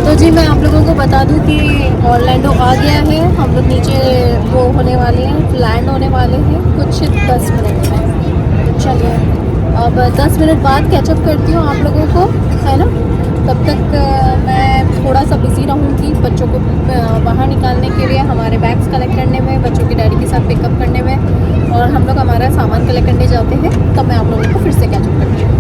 तो जी मैं आप लोगों को बता दूं कि ऑरलैंडो आ गया है। हम लोग नीचे वो होने वाले हैं, लैंड होने वाले हैं कुछ 10 मिनट में। तो चलिए अब 10 मिनट बाद कैचअप करती हूँ आप लोगों को, है ना। तब तक मैं थोड़ा सा बिज़ी रहूँगी बच्चों को बाहर निकालने के लिए, हमारे बैग्स कलेक्ट करने में, बच्चों के डैडी के साथ पिकअप करने में, और हम लोग हमारा सामान कलेक्ट करने जाते हैं। तब मैं आप लोगों को फिर से कैचअप करती हूँ।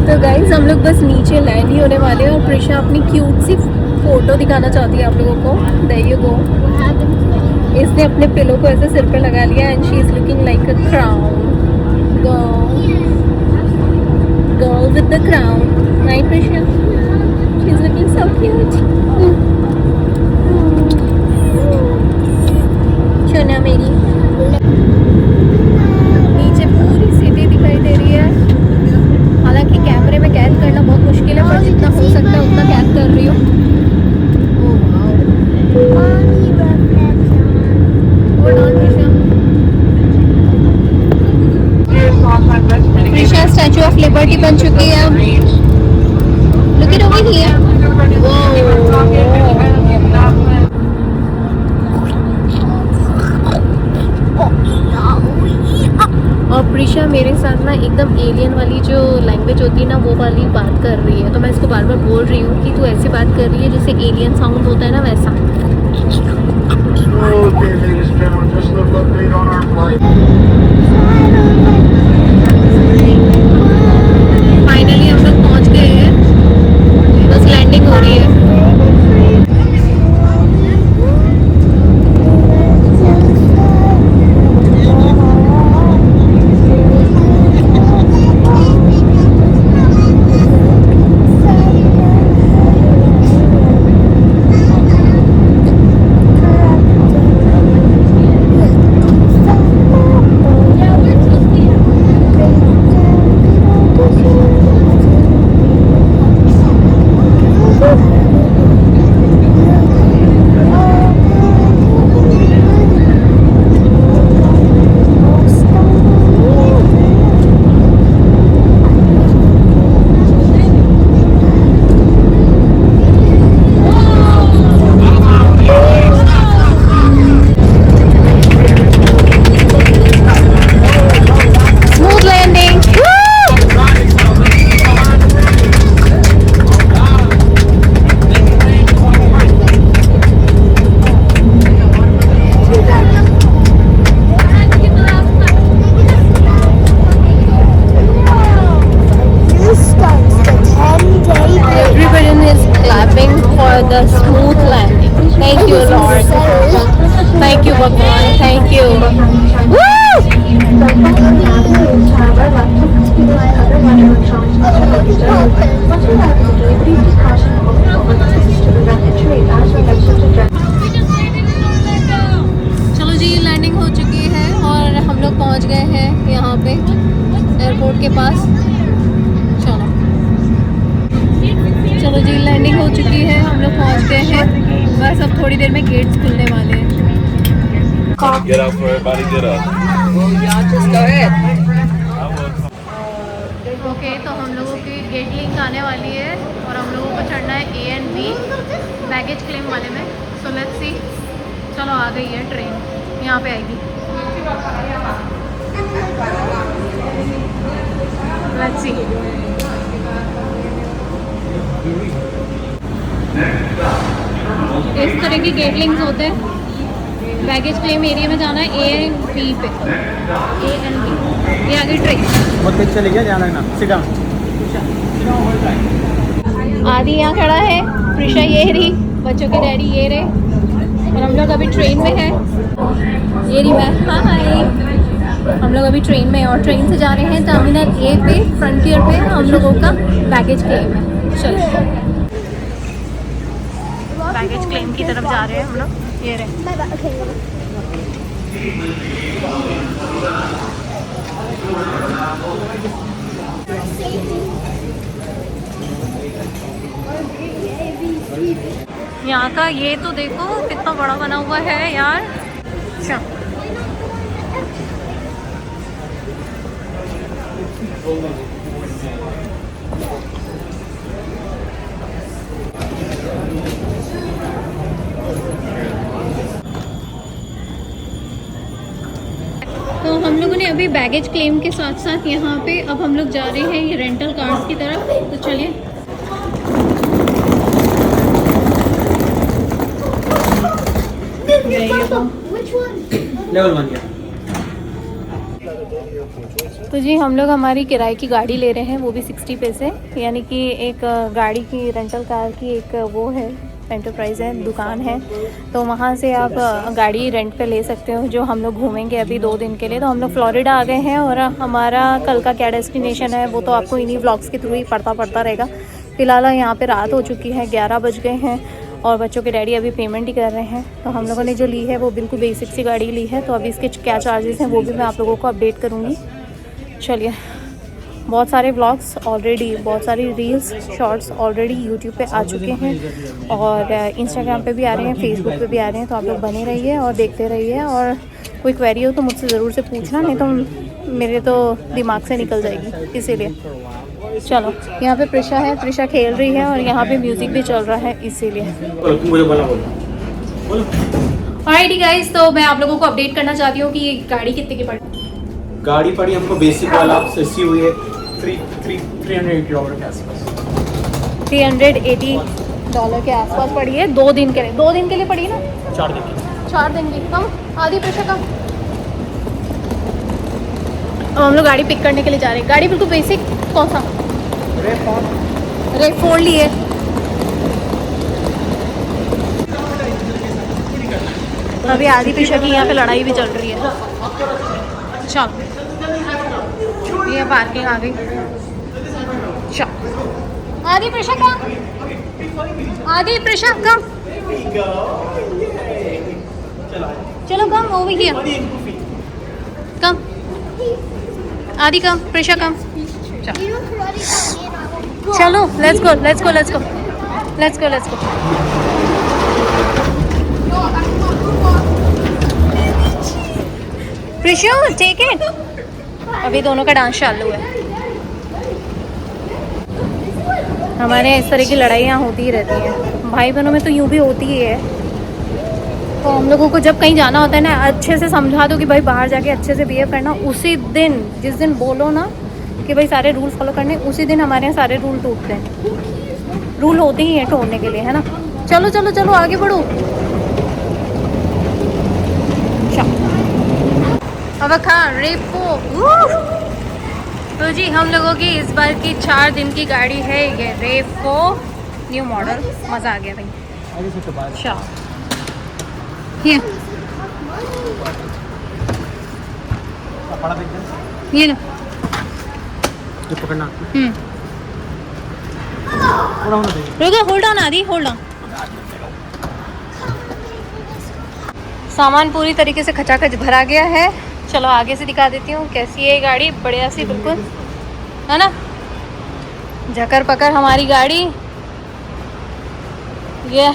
तो गाइस हम लोग बस नीचे लैंड ही होने वाले हैं और प्रिशा अपनी क्यूट सी फोटो दिखाना चाहती है आप लोगों को। There you go. इसने अपने पिलो को ऐसे सिर पे लगा लिया and she is looking like a crown girl with the crown, right Prisha? She is looking so cute. सोना मेरी। नीचे पूरी सिटी दिखाई दे रही है। हालांकि कैमरे में कैद करना बहुत मुश्किल है, पर जितना हो सकता है उतना कैद कर रही हूँ। प्रिशा स्टैचू ऑफ लिबर्टी बन चुकी है। Look it over here. और प्रिशा मेरे साथ ना एकदम एलियन वाली जो लैंग्वेज होती है ना, वो वाली बात कर रही है। तो मैं इसको बार बार बोल रही हूँ कि तू ऐसी बात कर रही है जैसे एलियन साउंड होता है ना, वैसा। फाइनली हम लोग पहुँच गए हैं, बस लैंडिंग हो रही है। The smooth landing. Thank you, Lord. Thank you, Bhagwan. Thank you. चलो जी, लैंडिंग हो चुकी है और हम लोग पहुंच गए हैं यहाँ पे एयरपोर्ट के पास। चलो जी, लैंडिंग हो चुकी है, हम लोग पहुंच गए हैं। बस अब थोड़ी देर में गेट्स खुलने वाले हैं। Get up for everybody, get up. Okay, तो हम लोगों की गेट लिंक आने वाली है और हम लोगों को चढ़ना है A and B baggage claim वाले में। So let's see. चलो आ गई है ट्रेन, यहाँ पे आएगी। Let's see. इस तरह की गेट लिंक्स होते हैं। बैगेज क्लेम एरिया में जाना है A and B पे। A and B। ये आगे ट्रेन बहुत तेज चली गया, जाना है ना। Sit down. आदि यहाँ खड़ा है, प्रिशा ये रही, बच्चों के डैडी ये रहे, और हम लोग अभी ट्रेन में हैं। ये रही मैं। हाय। हम लोग अभी ट्रेन में हैं और ट्रेन से जा रहे हैं टर्मिनल A पे, फ्रंटियर पे हम लोगों का बैगेज क्लेम है। चलो बैगेज क्लेम की तरफ जा रहे हैं हम लोग। ये रहे। यहाँ का ये तो देखो कितना बड़ा बना हुआ है यार। अच्छा तो हम लोगों ने अभी बैगेज क्लेम के साथ साथ यहाँ पे अब हम लोग जा रहे हैं ये रेंटल कार्स की तरफ। तो चलिए लेवल 1 क्या? तो जी हम लोग हमारी किराए की गाड़ी ले रहे हैं, वो भी 60 पैसे, यानी कि एक गाड़ी की रेंटल कार की एक वो है एंटरप्राइज है, दुकान है। तो वहाँ से आप गाड़ी रेंट पे ले सकते हो। जो हम लोग घूमेंगे अभी 2 दिन के लिए। तो हम लोग फ्लोरिडा आ गए हैं और हमारा कल का क्या डेस्टिनेशन है वो तो आपको इन्हीं व्लॉग्स के थ्रू ही पड़ता रहेगा। फ़िलहाल यहाँ पे रात हो चुकी है, 11 बज गए हैं और बच्चों के डैडी अभी पेमेंट ही कर रहे हैं। तो हम लोगों ने जो ली है वो बिल्कुल बेसिक सी गाड़ी ली है। तो अभी इसके क्या चार्जेस हैं वो भी मैं आप लोगों को अपडेट करूँगी। चलिए, बहुत सारे व्लॉग्स ऑलरेडी, बहुत सारी रील्स शॉर्ट्स ऑलरेडी यूट्यूब पे आ चुके हैं और इंस्टाग्राम पे भी आ रहे हैं, फेसबुक पे भी आ रहे हैं। तो आप लोग बने रहिए और देखते रहिए। और कोई क्वेरी हो तो मुझसे ज़रूर से पूछना, नहीं तो मेरे तो दिमाग से निकल जाएगी, इसीलिए। चलो, यहाँ पे प्रिशा है, प्रिशा खेल रही है और यहाँ पे म्यूज़िक भी चल रहा है, इसीलिए। ऑलराइट गाइस, तो मैं आप लोगों को अपडेट करना चाहती हूँ कि ये गाड़ी कितने की पड़ी। गाड़ी पड़ी हमको बेसिक वाला सस्ती हुई है $380 के आसपास। $380 के आसपास पड़ी है 2 दिन के लिए। 2 दिन के लिए पड़ी ना? 4 दिन की। 4 दिन की कम, आधी पैसे कम। अब हम लोग गाड़ी पिक करने के लिए जा रहे हैं। गाड़ी बिल्कुल बेसिक, कौन सा? रेव 4 लिए। अभी आधी पैसे की यहाँ पे लड़ाई भी चल रही है। चलो, ये पार्किंग आ गई। चलो, आधी पैसे कम, आधी पैसे कम, चलो कम, ओवर हियर कम, आधी कम, प्रेशर कम। चलो, let's go let's go let's go let's go let's go. Pressure take it. अभी दोनों का डांस चालू है। हमारे यहाँ इस तरह की लड़ाइयाँ होती ही रहती हैं, भाई बहनों में तो यूँ भी होती ही है। तो हम लोगों को जब कहीं जाना होता है ना, अच्छे से समझा दो कि भाई बाहर जाके अच्छे से बिहेव करना। उसी दिन, जिस दिन बोलो ना कि भाई सारे रूल फॉलो करने, उसी दिन हमारे यहाँ सारे रूल टूटते हैं। रूल होते ही हैं तोड़ने के लिए, है ना। चलो चलो चलो, आगे बढ़ो। अब कहाँ रेपो। तो जी हम लोगों की इस बार की 4 दिन की गाड़ी है ये रेपो न्यू मॉडल। मज़ा आ गया भाई। अच्छा, ये लो, ये पकड़ना। रुको, होल्ड ऑन आदि, होल्ड ऑन। सामान पूरी तरीके से खचाखच भरा गया है। चलो आगे से दिखा देती हूँ कैसी है गाड़ी। बढ़िया सी बिल्कुल, है ना, झकर पकर हमारी गाड़ी। ये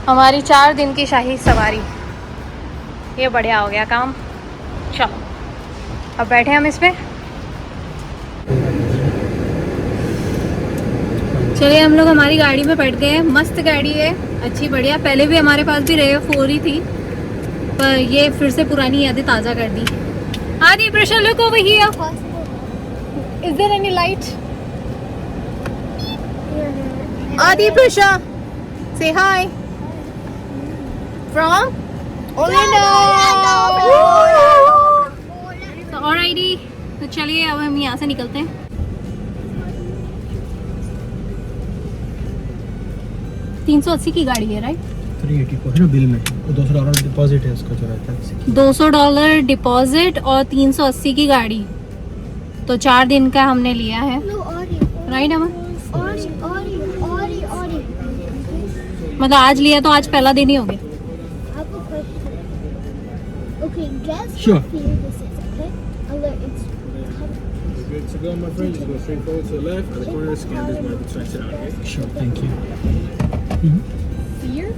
हमारी 4 दिन की शाही सवारी, ये बढ़िया हो गया काम। चलो अब बैठे हम इसमें। चलिए, हम लोग हमारी गाड़ी में बैठ गए हैं। मस्त गाड़ी है, अच्छी बढ़िया। पहले भी हमारे पास भी रेव 4 ही थी, पर ये फिर से पुरानी यादें ताज़ा कर दी। Aadi pressure, look over here. Is there any light? Aadi pressure, say hi from Orlando. तो ऑलराइटी, तो चलिए अब हम यहाँ से निकलते हैं। $380 की गाड़ी है, राइट? 380 को है ना बिल में। $200 डिपॉजिट है उसका जो रहता है। $200 डिपॉजिट और 380 की गाड़ी। तो 4 दिन का हमने लिया है, राइट अमन? मतलब आज लिया तो आज पहला दिन ही हो गया। Sure. Good to go, my friend. Just go straight forward to the left. At the corner, scan this mark. Stretch it out, okay? Sure, thank you. fear?